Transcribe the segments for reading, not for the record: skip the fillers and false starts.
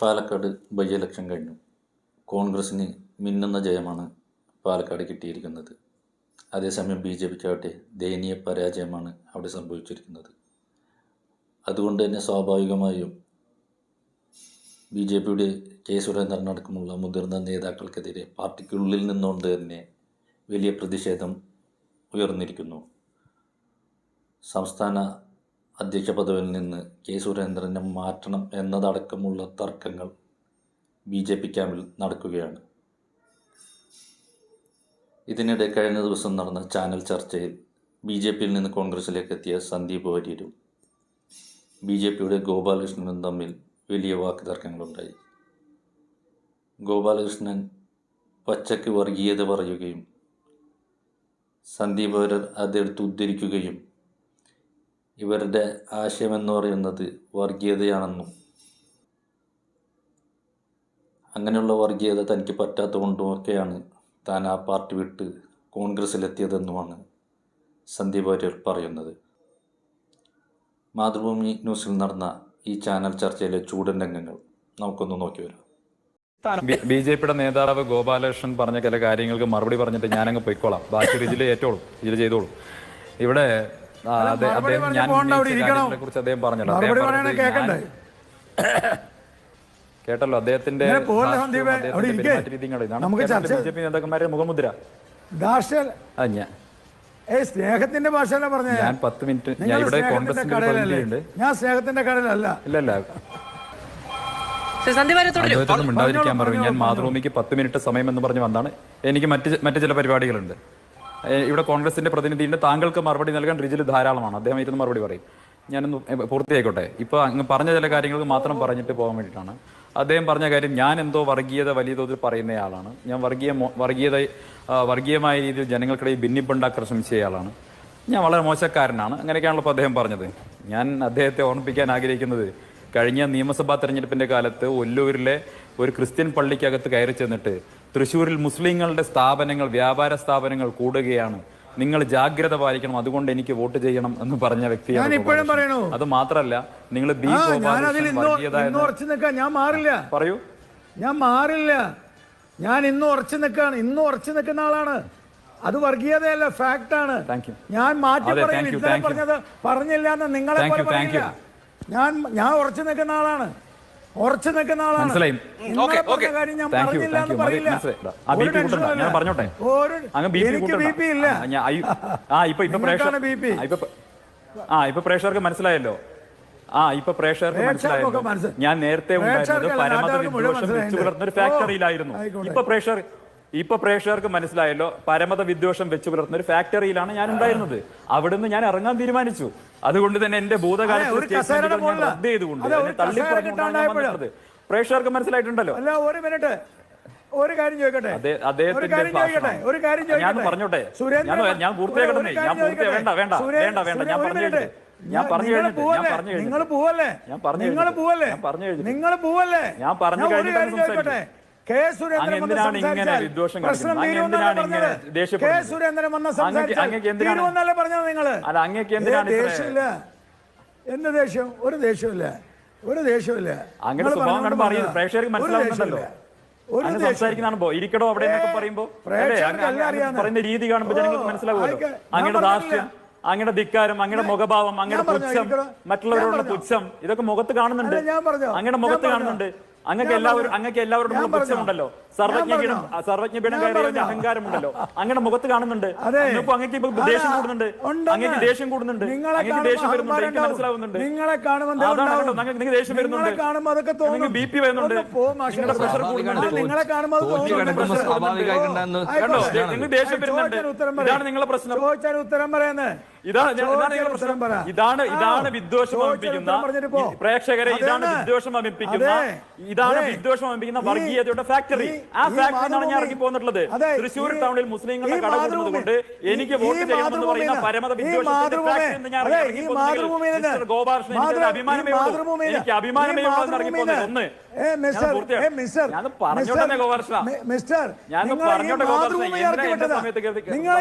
Palakkad by election കഴിഞ്ഞു. കോൺഗ്രസിന് മിന്നുന്ന ജയമാണ് പാലക്കാട് കിട്ടിയിരിക്കുന്നത്. അതേസമയം BJPക്കാവട്ടെ ദയനീയ പരാജയമാണ് അവിടെ സംഭവിച്ചിരിക്കുന്നത്. അതുകൊണ്ട് തന്നെ സ്വാഭാവികമായും BJPയുടെ കെ സുരേന്ദ്രൻ അടക്കമുള്ള മുതിർന്ന നേതാക്കൾക്കെതിരെ പാർട്ടിക്കുള്ളിൽ നിന്നുകൊണ്ട് തന്നെ വലിയ പ്രതിഷേധം ഉയർന്നിരിക്കുന്നു. സംസ്ഥാന അധ്യക്ഷ പദവിയിൽ നിന്ന് കെ സുരേന്ദ്രനെ മാറ്റണം എന്നതടക്കമുള്ള തർക്കങ്ങൾ BJP ക്യാമ്പിൽ നടക്കുകയാണ്. ഇതിനിടെ കഴിഞ്ഞ ദിവസം നടന്ന ചാനൽ ചർച്ചയിൽ BJPയിൽ നിന്ന് കോൺഗ്രസിലേക്ക് എത്തിയ സന്ദീപ് വാര്യരും BJPയുടെ ഗോപാലകൃഷ്ണനും തമ്മിൽ വലിയ വാക്കുതർക്കങ്ങളുണ്ടായി. ഗോപാലകൃഷ്ണൻ പച്ചയ്ക്ക് വർഗീയത പറയുകയും സന്ദീപ് വാര്യർ അതെടുത്ത് ഉദ്ധരിക്കുകയും ഇവരുടെ ആശയമെന്ന് പറയുന്നത് വർഗീയതയാണെന്നും അങ്ങനെയുള്ള വർഗീയത തനിക്ക് പറ്റാത്തതുകൊണ്ടുമൊക്കെയാണ് താൻ ആ പാർട്ടി വിട്ട് കോൺഗ്രസ്സിലെത്തിയതെന്നുമാണ് സന്ദീപ് വാര്യർ പറയുന്നത്. മാതൃഭൂമി ന്യൂസിൽ നടന്ന ഈ ചാനൽ ചർച്ചയിലെ ചൂടൻ രംഗങ്ങൾ നമുക്കൊന്ന് നോക്കി വരാം. BJPയുടെ നേതാവ് ഗോപാലകൃഷ്ണൻ പറഞ്ഞ ചില കാര്യങ്ങൾക്ക് മറുപടി പറഞ്ഞിട്ട് ഞാനങ്ങ് പൊയ്ക്കോളാം, ബാക്കി ഇതിൽ ഏറ്റോളും, ഇതിൽ ചെയ്തോളും. ഇവിടെ കുറിച്ച് അദ്ദേഹം പറഞ്ഞല്ലോ, കേട്ടല്ലോ അദ്ദേഹത്തിന്റെ BJP നേതാക്കന്മാരുടെ മുഖമുദ്ര. സ്നേഹത്തിന്റെ ഭാഷയല്ല പറഞ്ഞ. ഞാൻ 10 മിനിറ്റ് ഞാൻ ഇവിടെ കോൺഗ്രസിന്റെ പ്രതിനിധിയുണ്ട്. ഞാൻ സ്നേഹത്തിന്റെ കടലല്ല. ഇല്ലല്ല, മിണ്ടാതിരിക്കാൻ പറഞ്ഞു. ഞാൻ മാതൃഭൂമിക്ക് 10 മിനിറ്റ് സമയം എന്ന് പറഞ്ഞ് വന്നാണ്. എനിക്ക് മറ്റു ചില പരിപാടികളുണ്ട്. ഇവിടെ കോൺഗ്രസിന്റെ പ്രതിനിധിയുണ്ട്. താങ്കൾക്ക് മറുപടി നൽകാൻ റിജിൽ ധാരാളമാണ്. അദ്ദേഹം ഇരുന്ന് മറുപടി പറയും. ഞാനൊന്ന് പൂർത്തിയായിക്കോട്ടെ. ഇപ്പോൾ അങ്ങ് പറഞ്ഞ ചില കാര്യങ്ങൾക്ക് മാത്രം പറഞ്ഞിട്ട് പോകാൻ വേണ്ടിയിട്ടാണ്. അദ്ദേഹം പറഞ്ഞ കാര്യം, ഞാൻ എന്തോ വർഗീയത വലിയ തോതിൽ പറയുന്നയാളാണ്, ഞാൻ വർഗീയമായ രീതിയിൽ ജനങ്ങൾക്കിടയിൽ ഭിന്നിപ്പുണ്ടാക്കാൻ ശ്രമിച്ചയാളാണ്, ഞാൻ വളരെ മോശക്കാരനാണ്, അങ്ങനെയൊക്കെയാണല്ലോ ഇപ്പോൾ അദ്ദേഹം പറഞ്ഞത്. ഞാൻ അദ്ദേഹത്തെ ഓർമ്മിപ്പിക്കാൻ ആഗ്രഹിക്കുന്നത്, കഴിഞ്ഞ നിയമസഭാ തെരഞ്ഞെടുപ്പിന്റെ കാലത്ത് ഒല്ലൂരിലെ ഒരു ക്രിസ്ത്യൻ പള്ളിക്കകത്ത് കയറി ചെന്നിട്ട് തൃശ്ശൂരിൽ മുസ്ലിങ്ങളുടെ സ്ഥാപനങ്ങൾ, വ്യാപാര സ്ഥാപനങ്ങൾ കൂടുകയാണ്, നിങ്ങൾ ജാഗ്രത പാലിക്കണം, അതുകൊണ്ട് എനിക്ക് വോട്ട് ചെയ്യണം എന്ന് പറഞ്ഞ വ്യക്തിയാണ്. അത് മാത്രല്ല, നിങ്ങൾ പറയൂ. ഞാൻ മാറില്ല, ഞാൻ ഇന്നും ഉറച്ചു നിൽക്കാണ്, ഇന്നും ഉറച്ചു നിൽക്കുന്ന ആളാണ്. അത് വർഗീയതയല്ല, ഫാക്ടാണ്. ഞാൻ മാറ്റി പറഞ്ഞില്ല എന്ന് നിങ്ങളെ ഞാൻ ഉറച്ചു നിൽക്കുന്ന ആളാണ്, ഉറച്ചു നിൽക്കുന്ന ആളാണ്. ഞാൻ പറഞ്ഞോട്ടെ, എനിക്ക് BP ഇല്ല. ഇപ്പൊ പ്രേക്ഷകർക്ക് മനസ്സിലായല്ലോ. ഇപ്പൊ പ്രേക്ഷകർക്ക് മനസ്സിലായല്ലോ. ഞാൻ നേരത്തെ ഉണ്ടായിരുന്നത് പരമത വിദ്വേഷം വെച്ചു പുലർത്തുന്ന ഒരു ഫാക്ടറിയിലായിരുന്നു. ഇപ്പൊ പ്രേക്ഷകർക്ക് മനസ്സിലായല്ലോ, പരമത വിദ്വേഷം വെച്ചു പുലർത്തുന്ന ഒരു ഫാക്ടറിയിലാണ് ഞാൻ ഉണ്ടായിരുന്നത്. അവിടുന്ന് ഞാൻ ഇറങ്ങാൻ തീരുമാനിച്ചു. അതുകൊണ്ട് തന്നെ എന്റെ ഭൂതകാലത്ത് റദ്ദ് ചെയ്തുകൊണ്ട് തള്ളിപ്പറഞ്ഞത് പ്രേക്ഷകർക്ക് മനസ്സിലായിട്ടുണ്ടല്ലോ. ഒരു മിനിറ്റ്, ഒരു കാര്യം ചോദിക്കട്ടെ, ഞാൻ പറഞ്ഞോട്ടെ, ഞാൻ പൂർത്തിയാക്കട്ടെ. ഞാൻ പറഞ്ഞു കഴിഞ്ഞിട്ട് കെ സുരേന്ദ്രൻ പറഞ്ഞത് നിങ്ങള് എന്ത് ദേഷ്യം? ഒരു ദേഷ്യമില്ല, ഒരു ദേഷ്യമില്ല. പ്രേക്ഷകർക്ക് മനസ്സിലാവുന്നുണ്ടല്ലോ. സംസാരിക്കുന്നതാണോ ഇരിക്കടോ അവിടെ എന്നൊക്കെ പറയുമ്പോ പറയുന്ന രീതി കാണുമ്പോ ജനങ്ങൾക്ക് മനസ്സിലാവുമല്ലോ. അങ്ങയുടെ ധാർഷ്ട്യം, അങ്ങയുടെ ധിക്കാരം, അങ്ങയുടെ മുഖഭാവം, അങ്ങയുടെ പുച്ഛം, മറ്റുള്ളവരോടുള്ള പുച്ഛം, ഇതൊക്കെ മുഖത്ത് കാണുന്നുണ്ട്. അങ്ങയുടെ മുഖത്ത് കാണുന്നുണ്ട്. അങ്ങക്ക് എല്ലാവരോടും പുച്ഛമുണ്ടല്ലോ, സർവജ്ഞപീഠം കയറിയ അഹങ്കാരമുണ്ടല്ലോ, അങ്ങയുടെ മുഖത്ത് കാണുന്നുണ്ട്. അങ്ങക്ക് ഇപ്പൊ ദേഷ്യം കൂടുന്നുണ്ട്, അങ്ങക്ക് ദേഷ്യം കൂടുന്നുണ്ട്, അങ്ങക്ക് ദേഷ്യം വരുന്നുണ്ട്, എനിക്ക് മനസ്സിലാവുന്നുണ്ട്. നിങ്ങൾക്ക് ദേഷ്യം വരുന്നുണ്ട്, നിങ്ങൾക്ക് BP വരുന്നുണ്ട്, നിങ്ങളുടെ പ്രഷർ കൂടുന്നുണ്ട്, നിങ്ങൾക്ക് ദേഷ്യം വരുന്നുണ്ട്. ഇതാണ് നിങ്ങളുടെ പ്രശ്നം. ഇതാണ് വിദ്വേഷം അമിപ്പിക്കുന്ന പ്രേക്ഷകരെ, ഇതാണ് വിദ്വേഷം അമിപ്പിക്കുന്ന വർഗീയതയുടെ ഫാക്ടറി. ആ ഫാക്ടറിയാണ് ഞാൻ ഇറങ്ങി പോന്നിട്ടുള്ളത്. തൃശ്ശൂർ ടൗണിൽ മുസ്ലിങ്ങളുടെ കട കൂടുന്നത് കൊണ്ട് എനിക്ക് വോട്ട് ചെയ്യണമെന്ന് പറയുന്ന പരമത വിദ്വേഷത്തിന്റെ ഫാക്ടറി എന്ന് ഞാൻ ഇറങ്ങി പോകുന്നത്. ഗോപാലകൃഷ്ണൻ, എനിക്ക് അഭിമാനമേ ഇറങ്ങി പോകുന്നത്. ഒന്ന് ഞാൻ പറഞ്ഞോട്ടെ ഗോപാലകൃഷ്ണ, ഞാൻ പറഞ്ഞോട്ടെ ഗോപാലകൃഷ്ണ,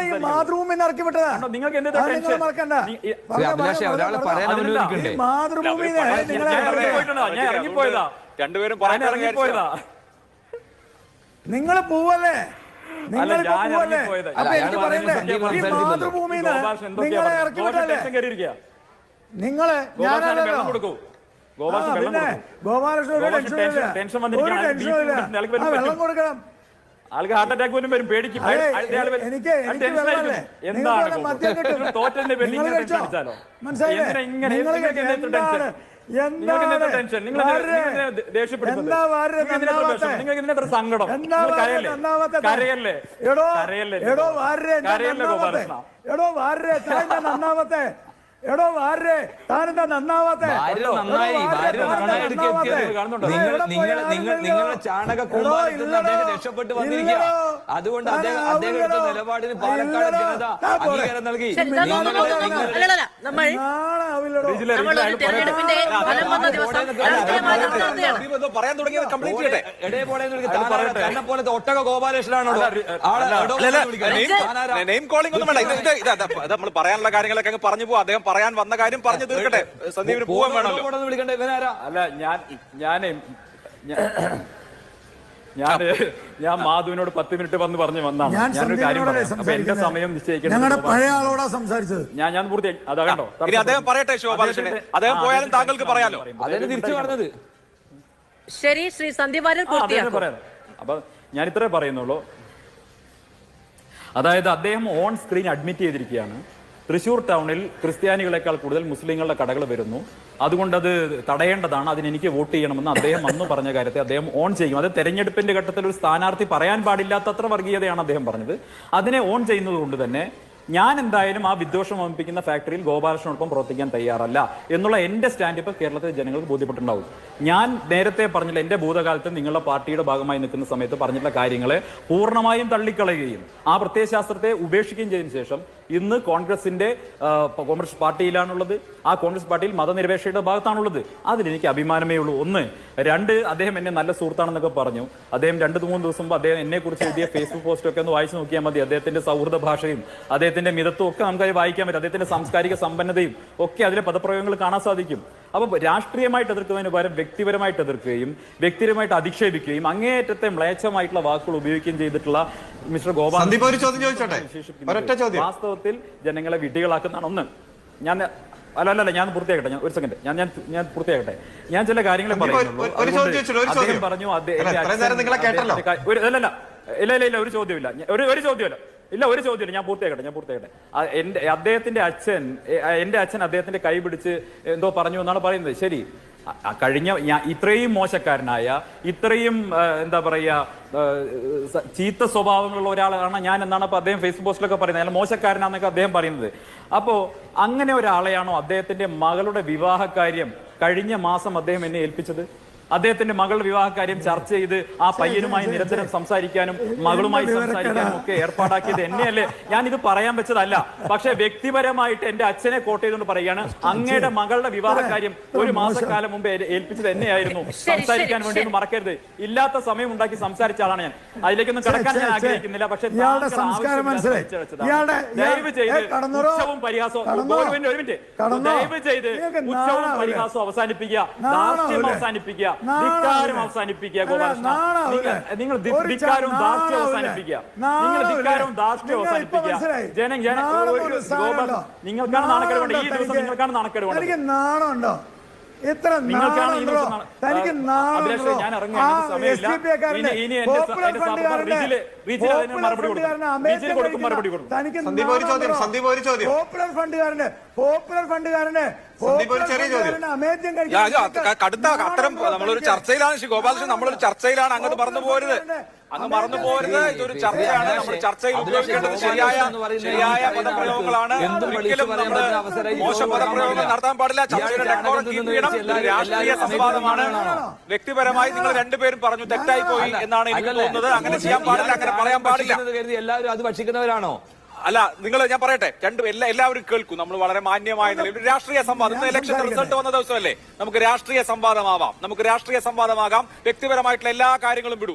നിങ്ങൾക്ക് എന്ത് ടെൻഷൻ? ഞാൻ ഇറങ്ങിപ്പോയതാ. രണ്ടുപേരും ഞാൻ ഇറങ്ങിപ്പോയതാ. നിങ്ങൾ പോവല്ലേ അല്ല, ഞാൻ ഇറങ്ങിപ്പോയത്. അപ്പൊ എനിക്ക് പറയണ്ടേ ഈ മാതൃഭൂമിന്ന് നിങ്ങളെ ഇറക്കി വിട്ടല്ലേ നിങ്ങളെ ഞാനല്ലോ പിന്നെ ഗോപാലകൃഷ്ണൻ ഒരു ടെൻഷനില്ല വെള്ളം കൊടുക്കണം. ആൾക്ക് ഹാർട്ട് അറ്റാക്ക് പോലും വരും, പേടിക്കും. എനിക്ക് എന്താണ് മദ്യം കിട്ടും മനസ്സിലായില്ലേ നന്നാവത്തെ എടോ വാരേ താനെന്താ നന്നാവാത്തെ നിങ്ങളുടെ ചാണക രക്ഷപ്പെട്ടു വന്നിരിക്കുക. അതുകൊണ്ട് അദ്ദേഹത്തിന്റെ നിലപാടിന് പാലക്കാട് ജനത അംഗീകാരം നൽകി. പറയാൻ തുടങ്ങിയത് കംപ്ലീറ്റ് ചെയ്യട്ടെ. തന്നെ പോലത്തെ ഒട്ടക ഗോപാലകൃഷ്ണനാണോ നെയിം കോളിംഗ് ഒന്നും വേണ്ട. ഇത് നമ്മൾ പറയാനുള്ള കാര്യങ്ങളൊക്കെ അങ്ങ് പറഞ്ഞു പോവാ. അദ്ദേഹം പറയാൻ വന്ന കാര്യം പറഞ്ഞു തീർക്കട്ടെ. സന്ദീപിന് പോവാൻ വേണമല്ലോ. അല്ല ഞാൻ മാധുവിനോട് 10 മിനിറ്റ് വന്ന് പറഞ്ഞു വന്നാണ്. ഞാനൊരു കാര്യം പറയാം. എന്റെ സമയം നിശ്ചയിക്കണം. ഞങ്ങളുടെ പഴയ ആളോടാ സംസാരിച്ചത്. ഞാൻ പൂർത്തിയാക്കി. അതാ കണ്ടോ, ഇനി അദ്ദേഹം പറയട്ടെ. ശോഭാലകൃഷ്ണൻ അദ്ദേഹം പോയാലും താങ്കൾക്ക് പറയാലോ. അതിന് തിരിച്ചു പറഞ്ഞത്. ശരി, ശ്രീ സന്ദീപ് വാര്യർ പറയാം. അപ്പൊ ഞാൻ ഇത്രേ പറയുന്നുള്ളൂ. അതായത് അദ്ദേഹം ഓൺ സ്ക്രീൻ അഡ്മിറ്റ് ചെയ്തിരിക്കുകയാണ്, തൃശ്ശൂർ ടൗണിൽ ക്രിസ്ത്യാനികളെക്കാൾ കൂടുതൽ മുസ്ലിങ്ങളുടെ കടകൾ വരുന്നു, അതുകൊണ്ടത് തടയേണ്ടതാണ്, അതിന് എനിക്ക് വോട്ട് ചെയ്യണമെന്ന് അദ്ദേഹം അന്ന് പറഞ്ഞ കാര്യത്തെ അദ്ദേഹം ഓൺ ചെയ്യും. അത് തെരഞ്ഞെടുപ്പിന്റെ ഘട്ടത്തിൽ ഒരു സ്ഥാനാർത്ഥി പറയാൻ പാടില്ലാത്തത്ര വർഗീയതയാണ് അദ്ദേഹം പറഞ്ഞത്. അതിനെ ഓൺ ചെയ്യുന്നത് കൊണ്ട് തന്നെ ഞാൻ എന്തായാലും ആ വിദ്വേഷം വമിപ്പിക്കുന്ന ഫാക്ടറിയിൽ ഗോപാലകൃഷ്ണനോടൊപ്പം പ്രവർത്തിക്കാൻ തയ്യാറല്ല എന്നുള്ള എന്റെ സ്റ്റാൻഡ് ഇപ്പോൾ കേരളത്തിലെ ജനങ്ങൾക്ക് ബോധ്യപ്പെട്ടിട്ടുണ്ടാവും. ഞാൻ നേരത്തെ പറഞ്ഞില്ല, എന്റെ ഭൂതകാലത്ത് നിങ്ങളുടെ പാർട്ടിയുടെ ഭാഗമായി നിൽക്കുന്ന സമയത്ത് പറഞ്ഞിട്ടുള്ള കാര്യങ്ങളെ പൂർണ്ണമായും തള്ളിക്കളയുകയും ആ പ്രത്യയശാസ്ത്രത്തെ ഉപേക്ഷിക്കുകയും ചെയ്തതിനു ശേഷം ഇന്ന് കോൺഗ്രസ് പാർട്ടിയിലാണുള്ളത്. ആ കോൺഗ്രസ് പാർട്ടിയിൽ മതനിരപേക്ഷയുടെ ഭാഗത്താണുള്ളത്. അതിലെനിക്ക് അഭിമാനമേ ഉള്ളൂ. 1. 2, അദ്ദേഹം എന്നെ നല്ല സുഹൃത്താണെന്നൊക്കെ പറഞ്ഞു. അദ്ദേഹം 2-3 ദിവസം മുമ്പ് അദ്ദേഹം എന്നെ കുറിച്ച് എഴുതിയ ഫേസ്ബുക്ക് പോസ്റ്റ് ഒക്കെ ഒന്ന് വായിച്ചു നോക്കിയാൽ മതി. അദ്ദേഹത്തിന്റെ സൗഹൃദ ഭാഷയും അദ്ദേഹത്തിന്റെ മിതത്വം ഒക്കെ നമുക്കത് വായിക്കാൻ പറ്റും. അദ്ദേഹത്തിന്റെ സാംസ്കാരിക സമ്പന്നതയും ഒക്കെ അതിലെ പദപ്രയോഗങ്ങൾ കാണാൻ സാധിക്കും. അപ്പൊ രാഷ്ട്രീയമായിട്ട് എതിർക്കുന്നതിന് പകരം വ്യക്തിപരമായിട്ട് എതിർക്കുകയും വ്യക്തിപരമായിട്ട് അധിക്ഷേപിക്കുകയും അങ്ങേയറ്റത്തെ മ്ലേച്ഛമായിട്ടുള്ള വാക്കുകൾ ഉപയോഗിക്കുകയും ചെയ്തിട്ടുള്ള മിസ്റ്റർ ഗോപാൽ വാസ്തവത്തിൽ ജനങ്ങളെ വിഡ്ഢികളാക്കുന്നതാണ്. 1. ഞാൻ ഞാൻ പൂർത്തിയാക്കട്ടെ. ഒരു സെക്കൻഡ്, ഞാൻ പൂർത്തിയാക്കട്ടെ. ഞാൻ ചില കാര്യങ്ങൾ പറയുന്നുള്ളൂ. അദ്ദേഹം പറഞ്ഞു ഇല്ല ഒരു ചോദ്യമില്ല, ഒരു ചോദ്യമില്ല. ഞാൻ പൂർത്തിയാക്കട്ടെ. അദ്ദേഹത്തിന്റെ അച്ഛൻ അദ്ദേഹത്തിന്റെ കൈ പിടിച്ച് എന്തോ പറഞ്ഞു എന്നാണ് പറയുന്നത്. ശരി, കഴിഞ്ഞ ഇത്രയും മോശക്കാരനായ, ഇത്രയും എന്താ പറയാ ചീത്ത സ്വഭാവങ്ങളുള്ള ഒരാളാണ് ഞാൻ എന്നാണ് അപ്പൊ അദ്ദേഹം ഫേസ്ബുക്ക് പോസ്റ്റിലൊക്കെ പറയുന്നത്. അയാൾ മോശക്കാരനാന്നൊക്കെ അദ്ദേഹം പറയുന്നത്. അപ്പോ അങ്ങനെ ഒരാളെയാണോ അദ്ദേഹത്തിന്റെ മകളുടെ വിവാഹ കാര്യം കഴിഞ്ഞ മാസം അദ്ദേഹം എന്നെ ഏൽപ്പിച്ചത്? അദ്ദേഹത്തിന്റെ മകളുടെ വിവാഹകാര്യം ചർച്ച ചെയ്ത് ആ പയ്യനുമായി നിരന്തരം സംസാരിക്കാനും മകളുമായി സംസാരിക്കാനും ഒക്കെ ഏർപ്പാടാക്കിയത് എന്നെയല്ലേ? ഞാൻ ഇത് പറയാൻ വെച്ചതല്ല. പക്ഷെ വ്യക്തിപരമായിട്ട് എന്റെ അച്ഛനെ കോട്ട് ചെയ്തുകൊണ്ട് പറയുകയാണ്, അങ്ങയുടെ മകളുടെ വിവാഹകാര്യം 1 മാസക്കാലം മുമ്പ് ഏൽപ്പിച്ചത് എന്നെയായിരുന്നു. സംസാരിക്കാൻ വേണ്ടി ഒന്നും മറക്കരുത്. ഇല്ലാത്ത സമയം ഉണ്ടാക്കി സംസാരിച്ച ആളാണ് ഞാൻ. അതിലേക്കൊന്നും കിടക്കാൻ ഞാൻ ആഗ്രഹിക്കുന്നില്ല. പക്ഷെ ദയവ് ചെയ്ത് ഉച്ചവും പരിഹാസവും ദയവ് ചെയ്ത് ഉച്ചവും പരിഹാസവും അവസാനിപ്പിക്കുക, ധാർഷ്ട്യം അവസാനിപ്പിക്കുക, ധിക്കാരം അവസാനിപ്പിക്കുക. ഗോപാലകൃഷ്ണ, നിങ്ങൾ ധിക്കാരവും ധാർഷ്ട്യം അവസാനിപ്പിക്കുക. നിങ്ങൾക്കാണ് നാണക്കേട് വേണ്ടത്. ഈ ദിവസം നിങ്ങൾക്കാണ് നാണക്കേട് വേണ്ടത്. നാണുണ്ടോ? എത്ര തനിക്ക് പോപ്പുലർ ഫണ്ടുകാരന് കടുത്ത അത്തരം നമ്മളൊരു ചർച്ചയിലാണ് ഗോപാലകൃഷ്ണൻ, നമ്മളൊരു ചർച്ചയിലാണ്. അങ്ങ് മറന്നു പോരുത്. ഇതൊരു ചർച്ചയാണ്. നമ്മൾ ചർച്ചയിൽ ഉപയോഗിക്കേണ്ടത് ശരിയായ പദപ്രയോഗങ്ങളാണ്. ഒരിക്കലും നമ്മൾ മോശം പദപ്രയോഗങ്ങൾ നടത്താൻ പാടില്ല. ചർച്ചയുടെ ഡെക്കോറം കീപ്പ് ചെയ്യണം. രാഷ്ട്രീയ സംവാദമാണ്. വ്യക്തിപരമായി നിങ്ങൾ രണ്ടുപേരും പറഞ്ഞു തെറ്റായി പോയി എന്നാണ് എനിക്ക് തോന്നുന്നത്. അങ്ങനെ ചെയ്യാൻ പാടില്ല, അങ്ങനെ പറയാൻ പാടില്ല. എല്ലാവരും അത് ഭക്ഷിക്കുന്നവരാണോ? അല്ല, ഞാൻ പറയട്ടെ, എല്ലാവരും കേൾക്കും. നമ്മൾ വളരെ മാന്യമായ നിലയിൽ രാഷ്ട്രീയ സംവാദം, ഇന്ന് ഇലക്ഷൻ റിസൾട്ട് വന്ന ദിവസമല്ലേ, നമുക്ക് രാഷ്ട്രീയ സംവാദമാവാം, നമുക്ക് രാഷ്ട്രീയ സംവാദമാകാം. വ്യക്തിപരമായിട്ടുള്ള എല്ലാ കാര്യങ്ങളും വിടും.